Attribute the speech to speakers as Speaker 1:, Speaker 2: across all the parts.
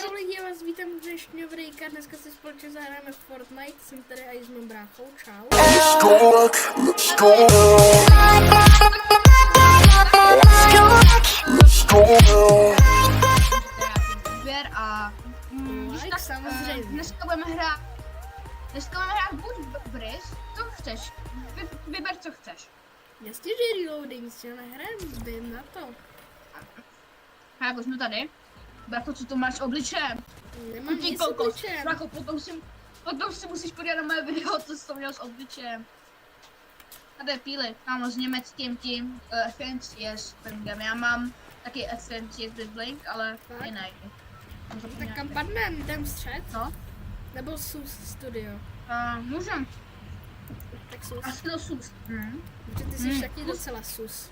Speaker 1: Čau lidi, já vás vítám u dnešního videjka, dneska si společně zahrajeme Fortnite, jsem tady i s mým bráchou, čau.
Speaker 2: Let's go, let's go, let's go.
Speaker 3: A
Speaker 1: Like,
Speaker 3: tak,
Speaker 1: samozřejmě.
Speaker 3: dneska budeme hrát buď Brys, co chceš, vyber co chceš.
Speaker 1: Jasně, že reloading, si ho nehrajem, zbým na to.
Speaker 3: A jako jsme tady, Brako, co to máš s obličejem?
Speaker 1: Nemám
Speaker 3: Ty
Speaker 1: nic
Speaker 3: kokos.
Speaker 1: obličejem.
Speaker 3: Brako, potom si musíš podívat na moje video, co jsi to měl s obličejem. Tady je píly, kámo, s německým tím, FNCS Birmingham, já mám taky FNCS Blink, ale
Speaker 1: Tak.
Speaker 3: jiný.
Speaker 1: Tak kam padnem, jdem střed?
Speaker 3: Co?
Speaker 1: Nebo SUS studio?
Speaker 3: Můžem,
Speaker 1: Tak SUS.
Speaker 3: asi to sus.
Speaker 1: Protože ty jsi taky docela SUS.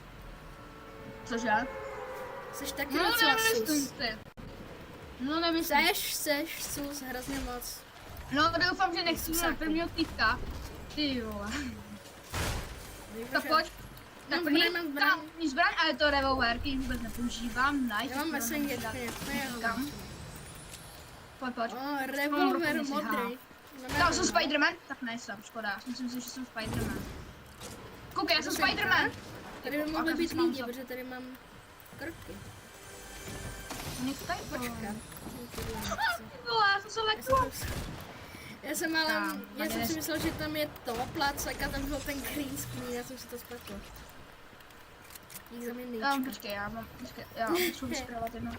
Speaker 3: Cože?
Speaker 1: Jsi taky
Speaker 3: No
Speaker 1: docela
Speaker 3: nemyslím
Speaker 1: SUS.
Speaker 3: si. No nemyslím.
Speaker 1: Seš SUS hrozně moc.
Speaker 3: No doufám, že nechci na
Speaker 1: Susáku.
Speaker 3: prvního týpka. Ty vole. Tak
Speaker 1: Že-
Speaker 3: pojď. Tak
Speaker 1: Mám
Speaker 3: první
Speaker 1: zbraň, mám zbraň.
Speaker 3: zbraň, ale to revolver, který vůbec nepoužívám. Nice.
Speaker 1: Já mám
Speaker 3: to
Speaker 1: messenger,
Speaker 3: dám
Speaker 1: ne,
Speaker 3: kam. Pojď.
Speaker 1: revolver
Speaker 3: Mám
Speaker 1: modrý.
Speaker 3: Tam jsem Spiderman? Tak nejsem, škoda. Myslím si, že jsem Spiderman. Koukej, já jsem Spiderman.
Speaker 1: Tady by mohly být lidi, protože tady mám krky. Počkat.
Speaker 3: Vole, já jsem se lekla.
Speaker 1: Já jsem ale,
Speaker 3: Tam,
Speaker 1: já jsem
Speaker 3: tady
Speaker 1: si myslel, že tam je to, plácek a tam byl ten green screen, já jsem si to spletl. Dík za mě nejčka.
Speaker 3: Počkej, já potřebuji vyspravovat jedno.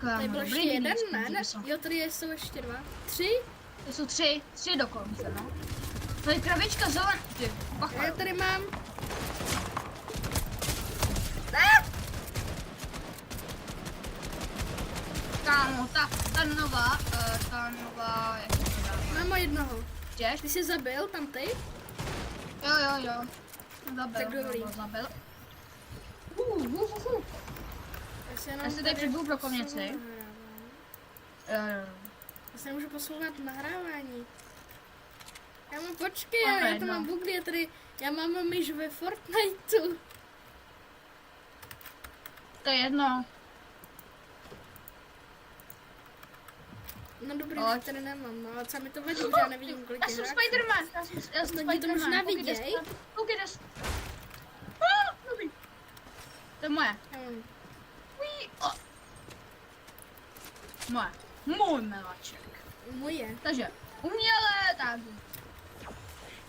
Speaker 1: Tady byl ještě jeden, ne? Jo, tady jsou ještě dva. 3?
Speaker 3: To jsou tři dokonce, no. To je krabička zelen. Ty, bacha.
Speaker 1: Já tady mám.
Speaker 3: Kámo, ta nová, jak se to dá?
Speaker 1: Mám jednoho.
Speaker 3: Těž?
Speaker 1: Ty jsi zabil tam ty?
Speaker 3: Jo. Zabil,
Speaker 1: Tak dobrý.
Speaker 3: zabil.
Speaker 1: Já
Speaker 3: si tady přijdu pro koměci.
Speaker 1: Já se nemůžu posouvat nahrávání. Já mám, počkej,
Speaker 3: Máme
Speaker 1: já to
Speaker 3: jedno.
Speaker 1: mám bugly, já tady, já mám myš ve Fortniteu.
Speaker 3: To je jedno.
Speaker 1: No dobrý,
Speaker 3: Ale-
Speaker 1: že tady nemám, no ale co mi to vadí, že já nevidím, kolik
Speaker 3: Já
Speaker 1: je
Speaker 3: jsem
Speaker 1: hráčů.
Speaker 3: Spiderman, já jsem
Speaker 1: No, oni to možná
Speaker 3: Spiderman.
Speaker 1: viděj.
Speaker 3: Koukej, dobrý. To je moje.
Speaker 1: Já mám.
Speaker 3: Uí, o. Moje. Můj miláček.
Speaker 1: Moje.
Speaker 3: Takže, umělé, tak.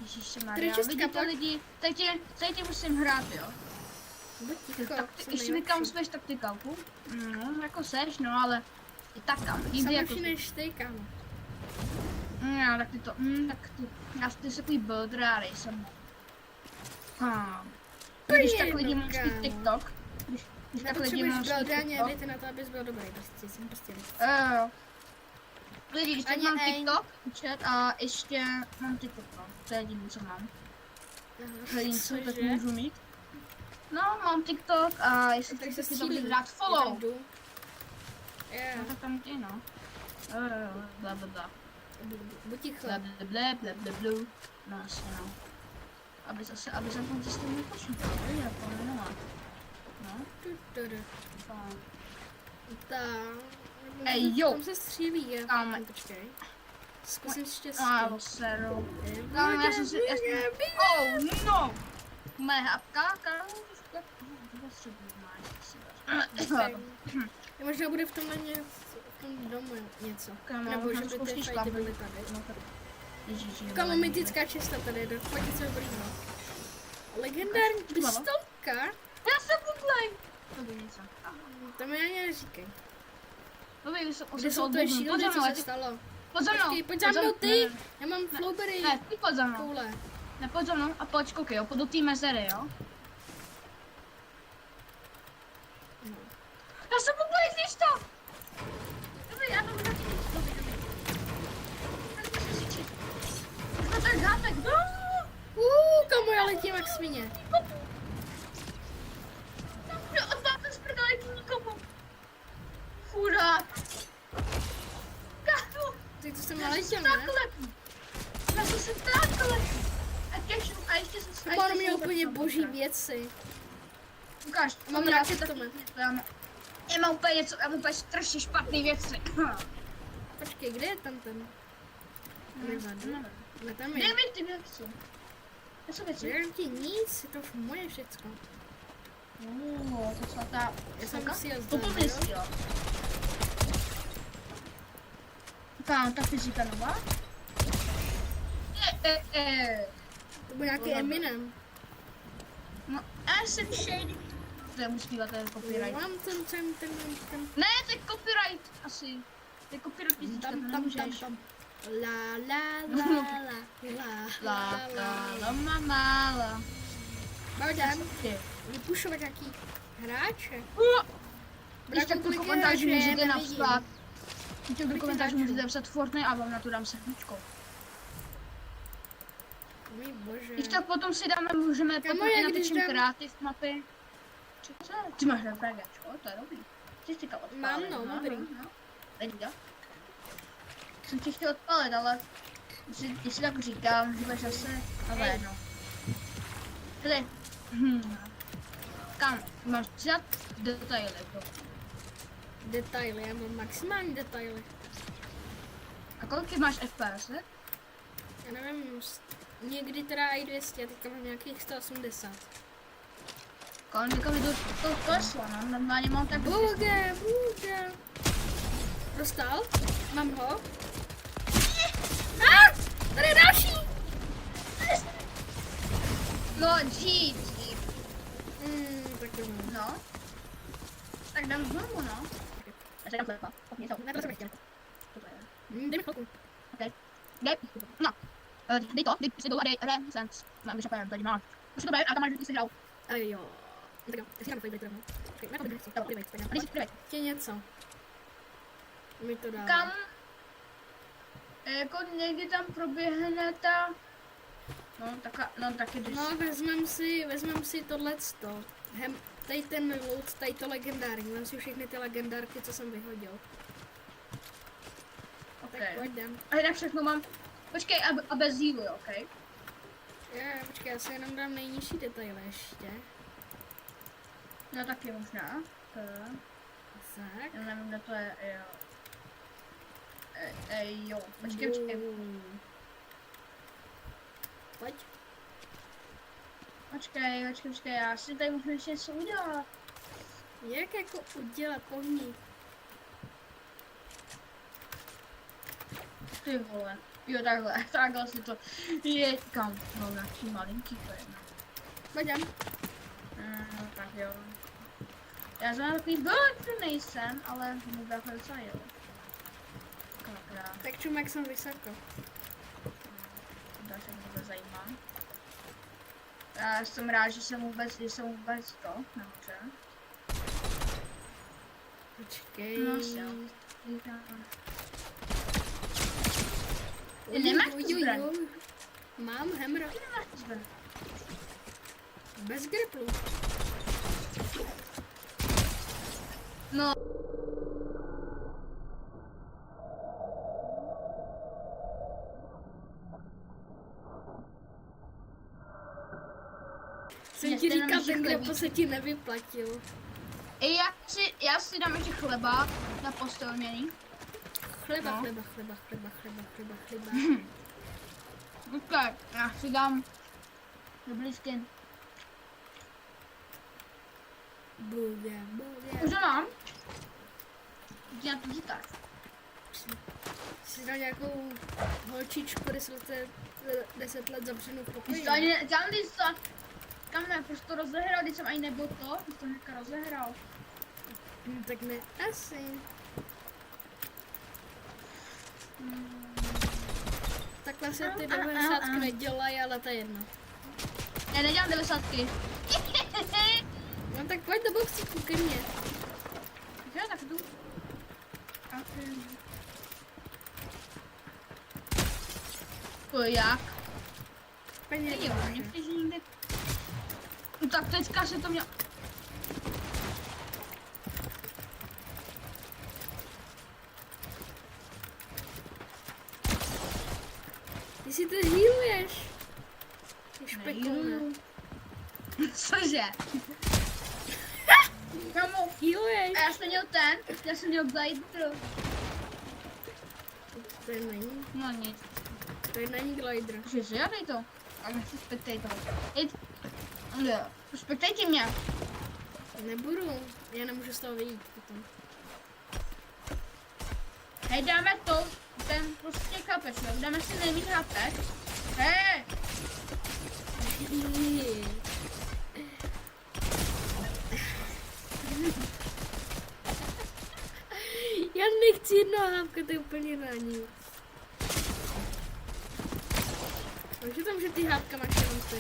Speaker 3: Ježišmarja,
Speaker 1: 3
Speaker 3: vidíte
Speaker 1: pak.
Speaker 3: lidi, teď tě musím hrát, jo.
Speaker 1: Buď ticho, jsem
Speaker 3: Ještě mi kam
Speaker 1: nejlepší.
Speaker 3: sveš taktikálku? No, jako seš, no, ale i tak tam. Jde jako
Speaker 1: Jsem než ty, kámo.
Speaker 3: no, tak ty to, já ty jsi takový bildráry jsem. Když tak lidi mám svůj
Speaker 1: kámo.
Speaker 3: TikTok. Když tak lidi
Speaker 1: Nepotřebuješ
Speaker 3: mám svůj
Speaker 1: beldraně
Speaker 3: TikTok.
Speaker 1: edity na to, abys byl dobrý, prostě jsem prostě
Speaker 3: Jo. Lidi, když tak
Speaker 1: Ani
Speaker 3: mám
Speaker 1: ej.
Speaker 3: TikTok, chat a ještě mám TikTok, no. To je jediné, co mám. Jediné, co tak
Speaker 1: Cože?
Speaker 3: můžu mít. No, mám TikTok a jestli
Speaker 1: Tak se
Speaker 3: chcete si to
Speaker 1: střílí.
Speaker 3: dát follow.
Speaker 1: Já tam jdu. Jo,
Speaker 3: No tak tam ty, no. Blablabla.
Speaker 1: buď ticho.
Speaker 3: Blablabla. No asi no. Aby jsem tam zase nepočítal. Je, pomenovala. No. fajn. Ej, jo.
Speaker 1: Tam se střílí, jo.
Speaker 3: Kámo.
Speaker 1: Počkej. Zkusím štěstí.
Speaker 3: A seru. Kámo, já jsem si... Oh no! Moje hapka, kámo.
Speaker 1: Možná bude v tomhle v tom domu něco.
Speaker 3: Kámo,
Speaker 1: Nebo že
Speaker 3: mám
Speaker 1: by ty
Speaker 3: spoustu
Speaker 1: fajty
Speaker 3: šlapů.
Speaker 1: byly tady.
Speaker 3: No tak. Ježiši.
Speaker 1: Kámo, mytická čista tady, jde. Pojďte se dobrý, no. Legendární pistolka?
Speaker 3: Já jsem bublej! To by něco.
Speaker 1: To mi ani neříkej.
Speaker 3: To by se
Speaker 1: Kde jsou tvoje shieldy, co se stalo?
Speaker 3: Pojď za mnou.
Speaker 1: Počkej, pojď za mnou ty! Já mám flowberry
Speaker 3: Ne, ty pojď za mnou.
Speaker 1: koule.
Speaker 3: Ne, pojď za mnou a pojď, koukej, jo, pojď do té mezery, jo. Já jsem bublej, víš to! Dobrý, já to budu taky víc. Dobrý. Tady musím svičit. No tak hápek, no!
Speaker 1: Kamo, já letím jak svině.
Speaker 3: Já odvážím z prdele k nikomu. Chudák. Kámo,
Speaker 1: Ty to jsem
Speaker 3: já
Speaker 1: naletěl,
Speaker 3: jsem
Speaker 1: ne?
Speaker 3: takhle. Já jsem se takhle. A ještě jsem
Speaker 1: Mám mě úplně boží věci.
Speaker 3: Ukáž,
Speaker 1: Mám
Speaker 3: já
Speaker 1: raket
Speaker 3: si taky
Speaker 1: tohle.
Speaker 3: dám. Já mám úplně něco, já mám úplně strašně špatný věci.
Speaker 1: Počkej, kde je tam ten? Nevím. Ne, tam je.
Speaker 3: Dej mi ty věci. To jsou věci.
Speaker 1: Nedám ti nic, je to moje všecko.
Speaker 3: To svatá.
Speaker 1: Já jsem si ho
Speaker 3: To
Speaker 1: zdal,
Speaker 3: pomyslel. Kam, ta fyzika nová?
Speaker 1: To bude nějaký Eminem.
Speaker 3: No, já jsem shady. To je musí zpívat, to je copyright.
Speaker 1: Mám ten.
Speaker 3: Ne, to je copyright asi. To je copyright písnička, to nemůžeš.
Speaker 1: Tam. La la la la
Speaker 3: La la la mama la.
Speaker 1: Bardem, vypušovat nějaký hráče.
Speaker 3: Když tak do komentářů můžete napsat. Když tak do komentářů můžete napsat Fortnite a vám na to dám srdíčko.
Speaker 1: Můj bože.
Speaker 3: Když tak potom si dáme, můžeme potom i natočím kreativ mapy. Co? Ty máš RPGčko, to je dobrý. Ty jsi to odpálit.
Speaker 1: Mám, no, dobrý.
Speaker 3: Teď jsem ti chtěl odpálit, ale jestli tak říkám, že budeš zase, ale no. Tady. Kam? Máš dělat detaily, bro.
Speaker 1: Detaily, já mám maximální detaily.
Speaker 3: A kolik máš FPS, ne?
Speaker 1: Já nevím, někdy teda i 200, teďka mám nějakých 180.
Speaker 3: Kolem mi to kleslo, no, normálně mám tak
Speaker 1: Bude. Dostal? Mám ho? Tady je další!
Speaker 3: No, GG.
Speaker 1: Tak to mám.
Speaker 3: No. Tak dám znovu, no. Já se dám chleba.
Speaker 1: Ne, to jsem nechtěl. Dej mi chvilku.
Speaker 3: Okej. Dej. No. Dej to, dej si do hry, sense. Mám vyšapajem, tady máš. Už to bude, a tam máš, že jsi hrál.
Speaker 1: Ale jo. Tak jo, já si dám favorite rovnou. Na to nechci, favorite, tak
Speaker 3: A dej si
Speaker 1: Tě něco. Mi to dá.
Speaker 3: kam? Jako někdy tam proběhne ta... No taky když...
Speaker 1: No, vezmem si tohleto. Tady ten loot, tady to legendární. Vem si všechny ty legendárky, co jsem vyhodil. Tak pojď jdem.
Speaker 3: A jinak všechno mám... Počkej, a bez healu, okej?
Speaker 1: Počkej, já si jenom dám nejnižší detaily ještě.
Speaker 3: No taky možná.
Speaker 1: Tak.
Speaker 3: Já nevím, kde to je, jo. Jo, počkej.
Speaker 1: Pojď.
Speaker 3: Počkej, já si tady můžu ještě něco udělat.
Speaker 1: Jak jako udělat pohní?
Speaker 3: Ty vole. Jo, takhle si to je kam. No, nějaký malinký to je.
Speaker 1: Pojďem.
Speaker 3: Tak jo. Já jsem takový velký nejsem, ale mu bych docela jo.
Speaker 1: Tak čum, jak jsem vysoko.
Speaker 3: To se mě zajímá. Já jsem rád, že jsem vůbec to nahoře.
Speaker 1: Počkej.
Speaker 3: No, Ty nemáš tu zbraň.
Speaker 1: Mám hammer.
Speaker 3: Ty nemáš tu zbraň.
Speaker 1: Bez griplu.
Speaker 3: No.
Speaker 1: Jsem ti říkal, ten gripl se ti nevyplatil.
Speaker 3: Já si dám ještě chleba na postelnění.
Speaker 1: Chleba.
Speaker 3: Počkej, já si dám dobrý skin.
Speaker 1: Bude.
Speaker 3: Už ho mám. Já to říkáš.
Speaker 1: Jsi dal nějakou holčičku 10 let zavřenou v pokoji.
Speaker 3: Kam ne, proč to rozehrál, když jsem ani nebyl to, když to hnedka rozehrál.
Speaker 1: Tak ne, asi. Takhle se ty 90 nedělají, ale to je jedno.
Speaker 3: Já nedělám 90.
Speaker 1: No tak pojď do boxíku ke mně.
Speaker 3: Jo, tak jdu. To jak?
Speaker 1: Peněz.
Speaker 3: Jo, mě přijde někde. No tak teďka se to měl...
Speaker 1: Ty si to healuješ. Ty špekulne.
Speaker 3: Cože? Kámo,
Speaker 1: Healuješ.
Speaker 3: a já jsem měl glider.
Speaker 1: To je není.
Speaker 3: No nic.
Speaker 1: To je není glider.
Speaker 3: Že já dej to. Ale respektej to. Respektejte mě.
Speaker 1: Nebudu. Já nemůžu z toho vyjít potom.
Speaker 3: Hej, dáme to. Ten prostě kapeš, jo. Dáme si nejmít hapek. Hej.
Speaker 1: Já nechci jednoho hápka, to je úplně na nic. Takže tam, že ty hápka máš jenom ty.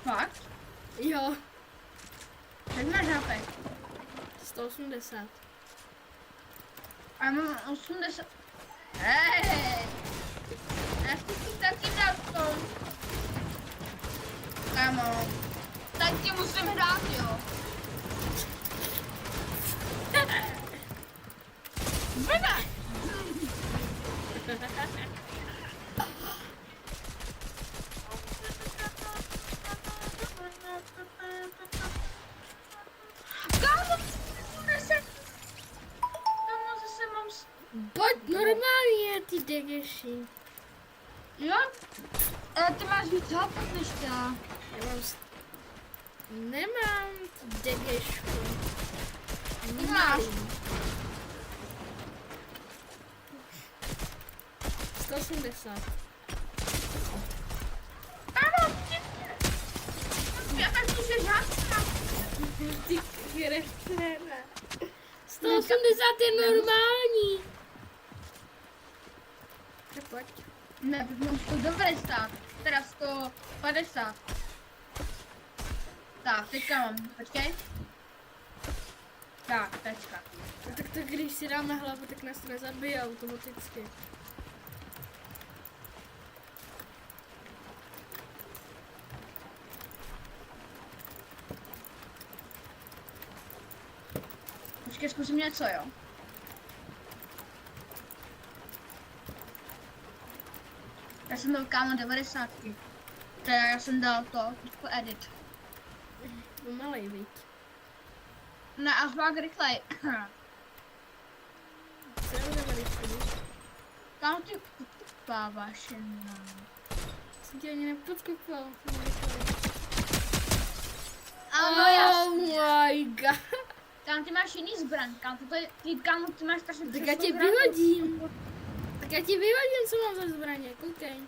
Speaker 3: Fakt?
Speaker 1: Jo,
Speaker 3: Tak máš hapek.
Speaker 1: 180.
Speaker 3: A já mám 80. Hej. Já chci si taky dát to. Kámo. Tak ti musím hrát, jo. Zbyde! Kámo, zase mám...
Speaker 1: Pojď normálně, ty degeši.
Speaker 3: Jo? Ty máš víc hapek než já.
Speaker 1: Já mám... Nemám degešku.
Speaker 3: Ty máš.
Speaker 1: 180.
Speaker 3: Kámo, já tak můžeš hapka.
Speaker 1: Ty kreténa. 180 je normální. Tak pojď.
Speaker 3: Ne, mám 190, teda 150. Tak, teďka mám, počkej. Tak, teďka.
Speaker 1: No tak to když si dáme hlavu, tak nás to nezabije automaticky.
Speaker 3: Počkej, zkusím něco, jo. Já jsem dal kámo 90. Teda já jsem dal to, jako edit.
Speaker 1: Pomalej, viď.
Speaker 3: Ne, a fakt rychlej.
Speaker 1: Co je dobrý,
Speaker 3: Kámo, ty kupáváš jenom.
Speaker 1: jsem tě ani nepodkopal.
Speaker 3: Ale no já.
Speaker 1: Oh my god.
Speaker 3: Kámo, ty máš jiný zbraň, kámo, kámo, ty máš strašně
Speaker 1: Tak já tě vyhodím. Tak já ti vyhodím, co mám za zbraně, koukej.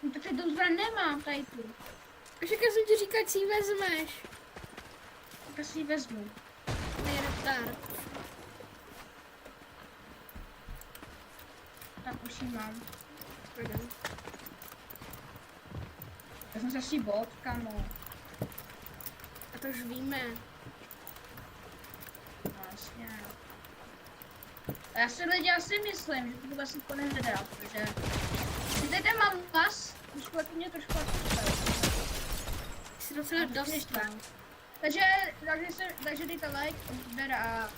Speaker 3: No tak tu zbraň nemám, tady tu.
Speaker 1: Však já jsem ti říkal, si ji vezmeš.
Speaker 3: Tak já si ji vezmu.
Speaker 1: Ne, retard.
Speaker 3: Tak už ji mám.
Speaker 1: Pardon.
Speaker 3: Já jsem strašný bot, kámo.
Speaker 1: A to už víme.
Speaker 3: Vlastně. A já si myslím, že to vlastně to nehledá, protože... Teď tam mám pas, už to mě trošku odpustili.
Speaker 1: Jsi docela dostal.
Speaker 3: Takže dejte like, odběr a...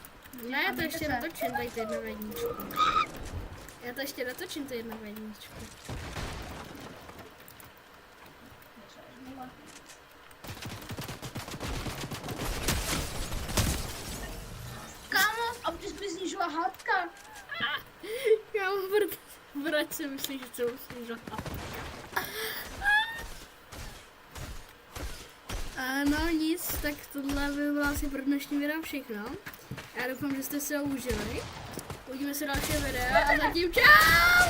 Speaker 1: Ne, já to ještě natočím, tady ty jedno jedničku. Já to ještě natočím, ty jedno jedničku.
Speaker 3: Kámo, a ty jsi mi snížila hádka.
Speaker 1: Já mám vrať si myslíš, že to musíš dohat. No nic, tak tohle by bylo asi pro dnešní video všechno. Já doufám, že jste si ho užili. Uvidíme se další videa a zatím čau!